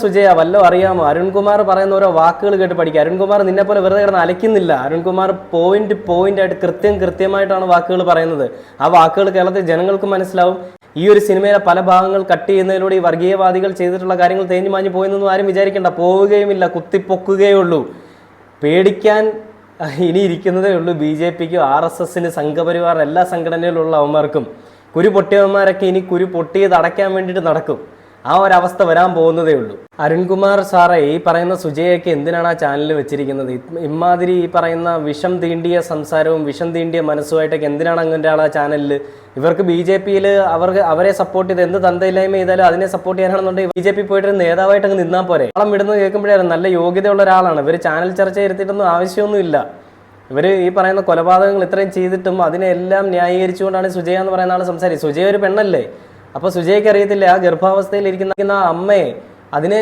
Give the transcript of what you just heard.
സുജയ വല്ലോ അറിയാമോ? അരുൺകുമാർ പറയുന്ന ഓരോ വാക്കുകൾ കേട്ട് പഠിക്കുക. അരുൺകുമാർ നിന്നെ പോലെ വെറുതെ കിടന്ന് അലയ്ക്കുന്നില്ല. അരുൺകുമാർ പോയിന്റ് ആയിട്ട് കൃത്യമായിട്ടാണ് വാക്കുകൾ പറയുന്നത്. ആ വാക്കുകൾ കേരളത്തിൽ ജനങ്ങൾക്ക് മനസ്സിലാവും. ഈ ഒരു സിനിമയിലെ പല ഭാഗങ്ങൾ കട്ട് ചെയ്യുന്നതിലൂടെ ഈ വർഗീയവാദികൾ ചെയ്തിട്ടുള്ള കാര്യങ്ങൾ തേഞ്ഞു മാഞ്ഞു പോയെന്നൊന്നും ആരും വിചാരിക്കേണ്ട. പോവുകയുമില്ല, കുത്തിപ്പൊക്കുകയുള്ളൂ. പേടിക്കാൻ ഇനി ഇരിക്കുന്നതേ ഉള്ളൂ BJPക്കും RSSന് സംഘപരിവാറിന് എല്ലാ സംഘടനയിലുള്ള അവന്മാർക്കും. കുരു പൊട്ടിയവന്മാരൊക്കെ ഇനി കുരു പൊട്ടിയത് അടയ്ക്കാൻ വേണ്ടിയിട്ട് നടക്കും. ആ ഒരവസ്ഥ വരാൻ പോകുന്നതേ ഉള്ളൂ. അരുൺകുമാർ സാറേ, ഈ പറയുന്ന സുജയൊക്കെ എന്തിനാണ് ആ ചാനലിൽ വെച്ചിരിക്കുന്നത്? ഇമാതിരി ഈ പറയുന്ന വിഷം തീണ്ടിയ സംസാരവും വിഷം തീണ്ടിയ മനസ്സുമായിട്ടൊക്കെ എന്തിനാണ് അങ്ങനെ ആ ചാനലിൽ? ഇവർക്ക് BJPയിൽ അവരെ സപ്പോർട്ട് ചെയ്ത് എന്ത് തന്തയില്ലായ്മ ചെയ്താലും അതിനെ സപ്പോർട്ട് ചെയ്യാനാണെന്നുണ്ടെങ്കിൽ BJP പോയിട്ട് നേതാവായിട്ട് അങ്ങ് നിന്നാൽ പോരെ. ആളം വിടുന്നത് കേൾക്കുമ്പോഴേ നല്ല യോഗ്യതയുള്ള ഒരാളാണ്. ഇവർ ചാനൽ ചർച്ച ചെയ്തിട്ടൊന്നും ആവശ്യമൊന്നുമില്ല. ഇവർ ഈ പറയുന്ന കൊലപാതകങ്ങൾ ഇത്രയും ചെയ്തിട്ടും അതിനെല്ലാം ന്യായീകരിച്ചുകൊണ്ടാണ് സുജയ എന്ന് പറയുന്ന ആൾ സംസാരിച്ചത്. സുജയ ഒരു പെണ്ണല്ലേ? അപ്പോൾ സുജയ്ക്ക് അറിയത്തില്ല ആ ഗർഭാവസ്ഥയിൽ ഇരിക്കുന്ന അമ്മയെ അതിനെ